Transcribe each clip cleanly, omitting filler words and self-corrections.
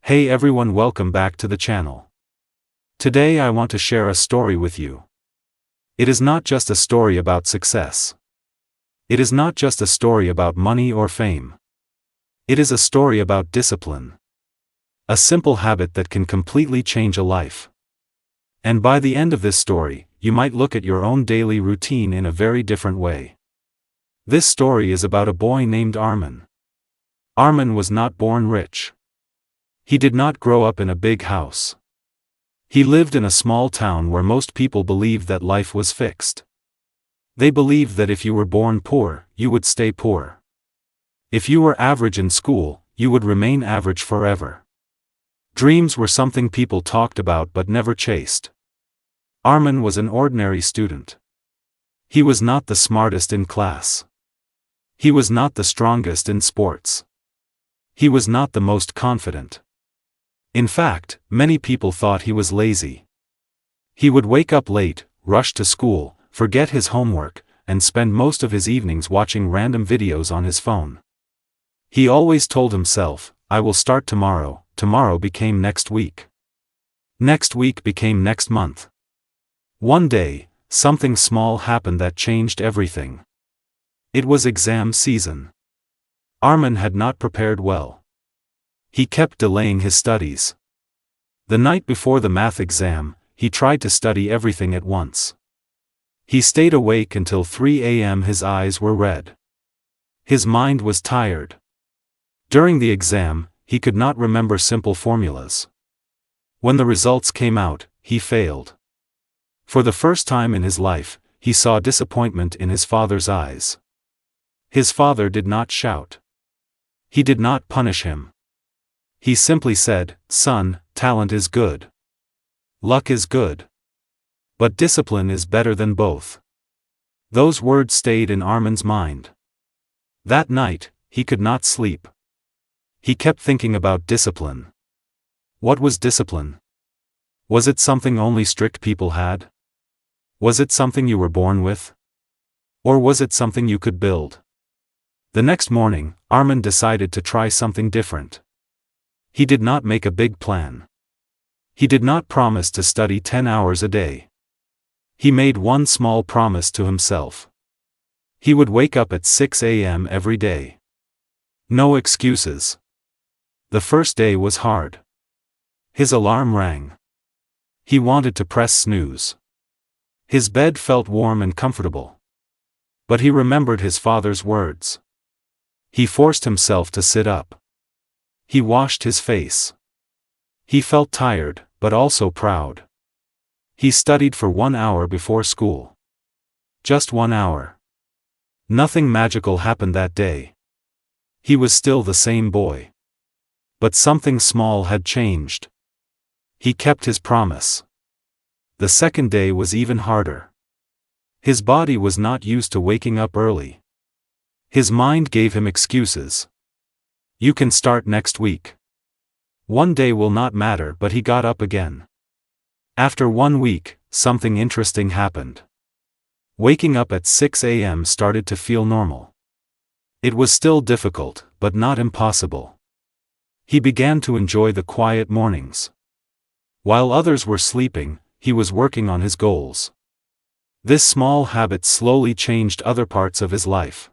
Hey everyone, welcome back to the channel. Today I want to share a story with you. It is not just a story about success. It is not just a story about money or fame. It is a story about discipline. A simple habit that can completely change a life. And by the end of this story, you might look at your own daily routine in a very different way. This story is about a boy named Arman. Arman was not born rich. He did not grow up in a big house. He lived in a small town where most people believed that life was fixed. They believed that if you were born poor, you would stay poor. If you were average in school, you would remain average forever. Dreams were something people talked about but never chased. Arman was an ordinary student. He was not the smartest in class. He was not the strongest in sports. He was not the most confident. In fact, many people thought he was lazy. He would wake up late, rush to school, forget his homework, and spend most of his evenings watching random videos on his phone. He always told himself, "I will start tomorrow." Tomorrow became next week. Next week became next month. One day, something small happened that changed everything. It was exam season. Arman had not prepared well. He kept delaying his studies. The night before the math exam, he tried to study everything at once. He stayed awake until 3 a.m. His eyes were red. His mind was tired. During the exam, he could not remember simple formulas. When the results came out, he failed. For the first time in his life, he saw disappointment in his father's eyes. His father did not shout. He did not punish him. He simply said, "Son, talent is good. Luck is good. But discipline is better than both." Those words stayed in Arman's mind. That night, he could not sleep. He kept thinking about discipline. What was discipline? Was it something only strict people had? Was it something you were born with? Or was it something you could build? The next morning, Arman decided to try something different. He did not make a big plan. He did not promise to study 10 hours a day. He made one small promise to himself. He would wake up at 6 a.m. every day. No excuses. The first day was hard. His alarm rang. He wanted to press snooze. His bed felt warm and comfortable. But he remembered his father's words. He forced himself to sit up. He washed his face. He felt tired, but also proud. He studied for 1 hour before school. Just 1 hour. Nothing magical happened that day. He was still the same boy. But something small had changed. He kept his promise. The second day was even harder. His body was not used to waking up early. His mind gave him excuses. "You can start next week. One day will not matter," but he got up again. After 1 week, something interesting happened. Waking up at 6 a.m. started to feel normal. It was still difficult, but not impossible. He began to enjoy the quiet mornings. While others were sleeping, he was working on his goals. This small habit slowly changed other parts of his life.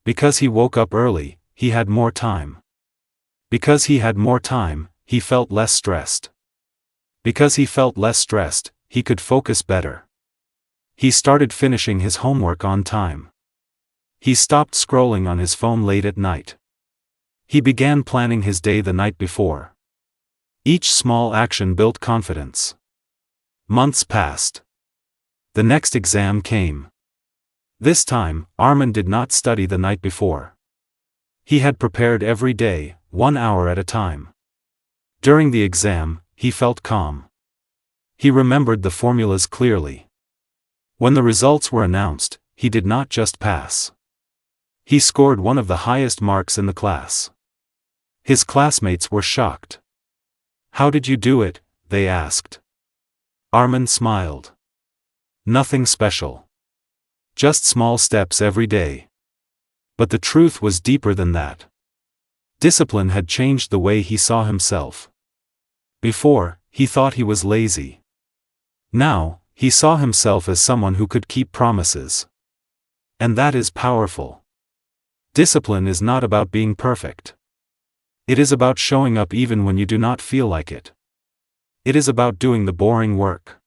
Because he woke up early, he had more time. Because he had more time, he felt less stressed. Because he felt less stressed, he could focus better. He started finishing his homework on time. He stopped scrolling on his phone late at night. He began planning his day the night before. Each small action built confidence. Months passed. The next exam came. This time, Arman did not study the night before. He had prepared every day, 1 hour at a time. During the exam, he felt calm. He remembered the formulas clearly. When the results were announced, he did not just pass. He scored one of the highest marks in the class. His classmates were shocked. "How did you do it?" they asked. Arman smiled. "Nothing special. Just small steps every day." But the truth was deeper than that. Discipline had changed the way he saw himself. Before, he thought he was lazy. Now, he saw himself as someone who could keep promises. And that is powerful. Discipline is not about being perfect. It is about showing up even when you do not feel like it. It is about doing the boring work.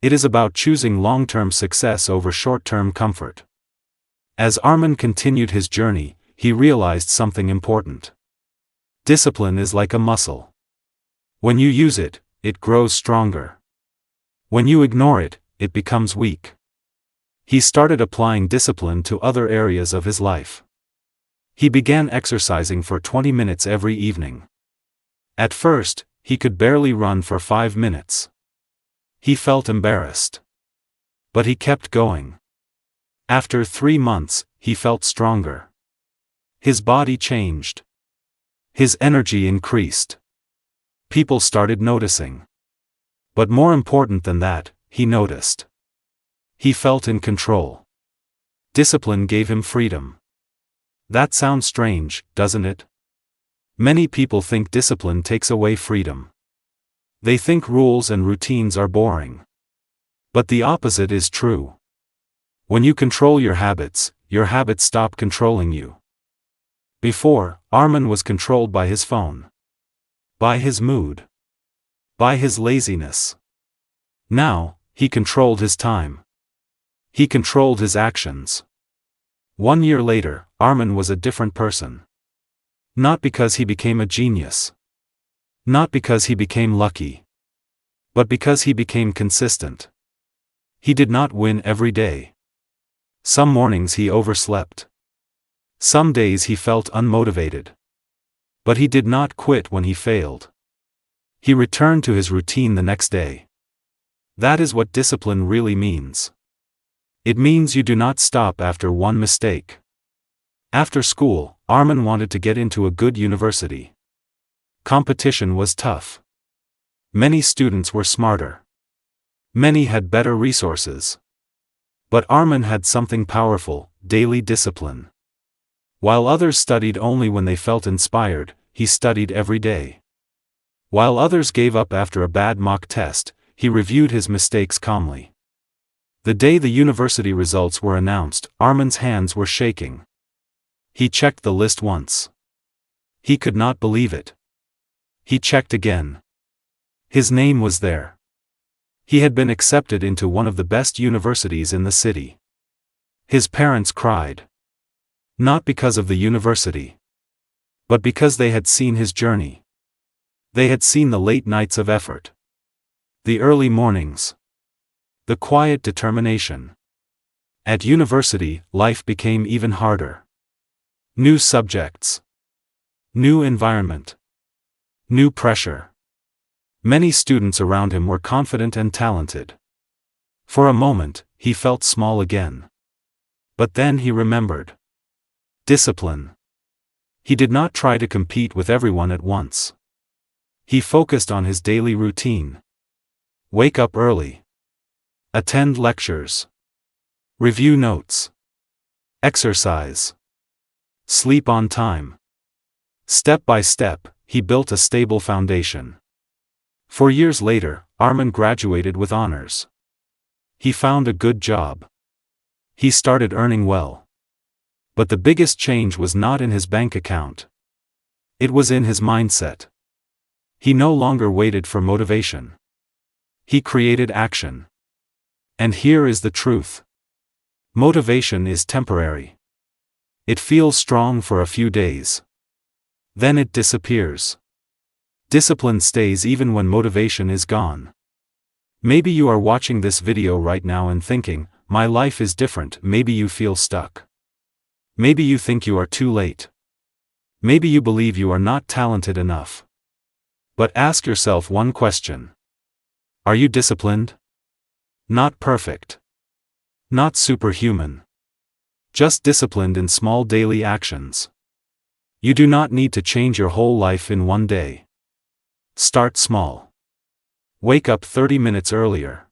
It is about choosing long-term success over short-term comfort. As Arman continued his journey, he realized something important. Discipline is like a muscle. When you use it, it grows stronger. When you ignore it, it becomes weak. He started applying discipline to other areas of his life. He began exercising for 20 minutes every evening. At first, he could barely run for 5 minutes. He felt embarrassed. But he kept going. After 3 months, he felt stronger. His body changed. His energy increased. People started noticing. But more important than that, he noticed. He felt in control. Discipline gave him freedom. That sounds strange, doesn't it? Many people think discipline takes away freedom. They think rules and routines are boring. But the opposite is true. When you control your habits stop controlling you. Before, Arman was controlled by his phone. By his mood. By his laziness. Now, he controlled his time. He controlled his actions. 1 year later, Arman was a different person. Not because he became a genius. Not because he became lucky. But because he became consistent. He did not win every day. Some mornings he overslept. Some days he felt unmotivated. But he did not quit when he failed. He returned to his routine the next day. That is what discipline really means. It means you do not stop after one mistake. After school, Arman wanted to get into a good university. Competition was tough. Many students were smarter. Many had better resources. But Arman had something powerful: daily discipline. While others studied only when they felt inspired, he studied every day. While others gave up after a bad mock test, he reviewed his mistakes calmly. The day the university results were announced, Arman's hands were shaking. He checked the list once. He could not believe it. He checked again. His name was there. He had been accepted into one of the best universities in the city. His parents cried. Not because of the university. But because they had seen his journey. They had seen the late nights of effort. The early mornings. The quiet determination. At university, life became even harder. New subjects. New environment. New pressure. Many students around him were confident and talented. For a moment, he felt small again. But then he remembered. Discipline. He did not try to compete with everyone at once. He focused on his daily routine. Wake up early. Attend lectures. Review notes. Exercise. Sleep on time. Step by step, he built a stable foundation. 4 years later, Arman graduated with honors. He found a good job. He started earning well. But the biggest change was not in his bank account. It was in his mindset. He no longer waited for motivation. He created action. And here is the truth. Motivation is temporary. It feels strong for a few days. Then it disappears. Discipline stays even when motivation is gone. Maybe you are watching this video right now and thinking, my life is different. Maybe you feel stuck. Maybe you think you are too late. Maybe you believe you are not talented enough. But ask yourself one question. Are you disciplined? Not perfect. Not superhuman. Just disciplined in small daily actions. You do not need to change your whole life in one day. Start small. Wake up 30 minutes earlier.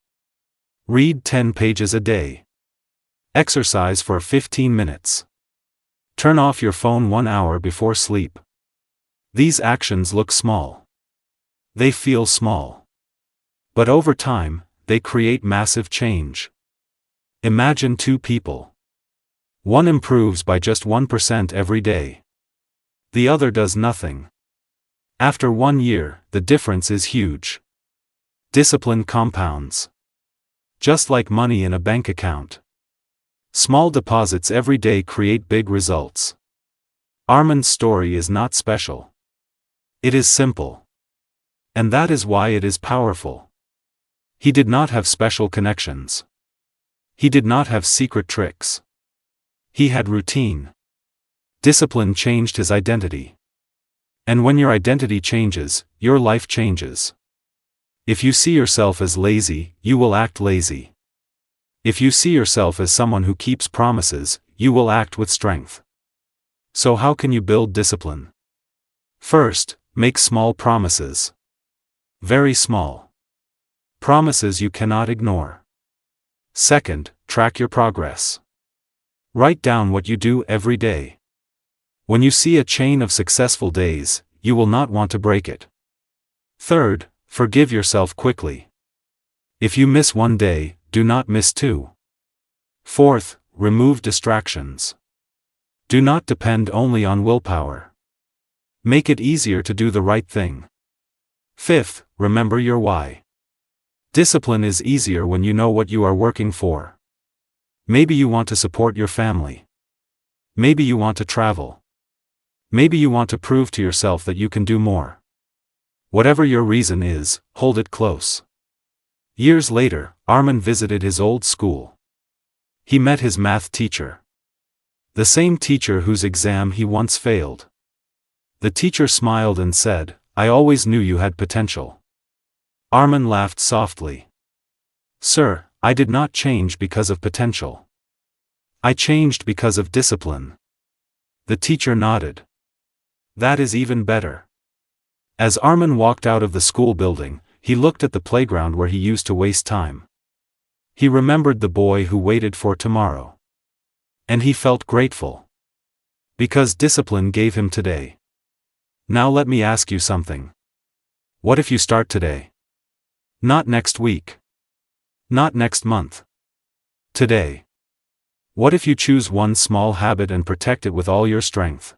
Read 10 pages a day. Exercise for 15 minutes. Turn off your phone 1 hour before sleep. These actions look small. They feel small. But over time, they create massive change. Imagine two people. One improves by just 1% every day. The other does nothing. After 1 year, the difference is huge. Discipline compounds. Just like money in a bank account. Small deposits every day create big results. Arman's story is not special. It is simple. And that is why it is powerful. He did not have special connections. He did not have secret tricks. He had routine. Discipline changed his identity. And when your identity changes, your life changes. If you see yourself as lazy, you will act lazy. If you see yourself as someone who keeps promises, you will act with strength. So how can you build discipline? First, make small promises. Very small. Promises you cannot ignore. Second, track your progress. Write down what you do every day. When you see a chain of successful days, you will not want to break it. Third, forgive yourself quickly. If you miss 1 day, do not miss 2. Fourth, remove distractions. Do not depend only on willpower. Make it easier to do the right thing. Fifth, remember your why. Discipline is easier when you know what you are working for. Maybe you want to support your family. Maybe you want to travel. Maybe you want to prove to yourself that you can do more. Whatever your reason is, hold it close. Years later, Arman visited his old school. He met his math teacher. The same teacher whose exam he once failed. The teacher smiled and said, "I always knew you had potential." Arman laughed softly. "Sir, I did not change because of potential. I changed because of discipline." The teacher nodded. "That is even better." As Arman walked out of the school building, he looked at the playground where he used to waste time. He remembered the boy who waited for tomorrow. And he felt grateful. Because discipline gave him today. Now let me ask you something. What if you start today? Not next week. Not next month. Today. What if you choose one small habit and protect it with all your strength?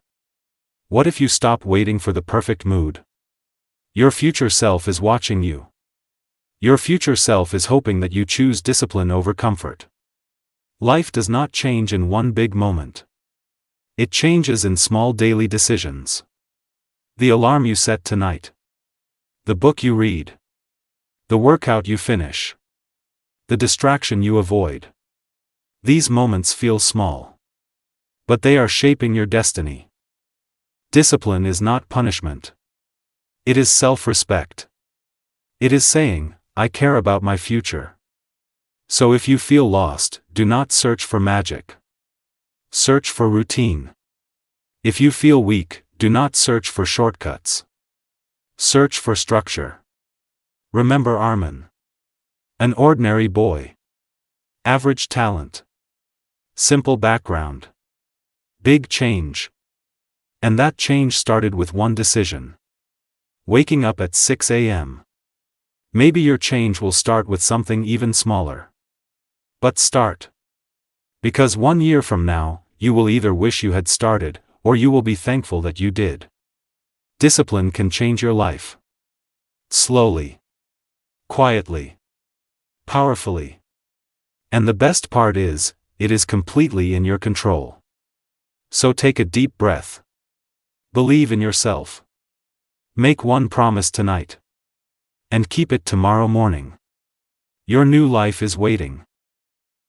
What if you stop waiting for the perfect mood? Your future self is watching you. Your future self is hoping that you choose discipline over comfort. Life does not change in one big moment. It changes in small daily decisions. The alarm you set tonight. The book you read. The workout you finish. The distraction you avoid. These moments feel small. But they are shaping your destiny. Discipline is not punishment. It is self-respect. It is saying, "I care about my future." So if you feel lost, do not search for magic. Search for routine. If you feel weak, do not search for shortcuts. Search for structure. Remember Arman. An ordinary boy. Average talent. Simple background. Big change. And that change started with one decision. Waking up at 6 a.m. Maybe your change will start with something even smaller. But start. Because 1 year from now, you will either wish you had started, or you will be thankful that you did. Discipline can change your life. Slowly. Quietly. Powerfully. And the best part is, it is completely in your control. So take a deep breath. Believe in yourself. Make one promise tonight. And keep it tomorrow morning. Your new life is waiting.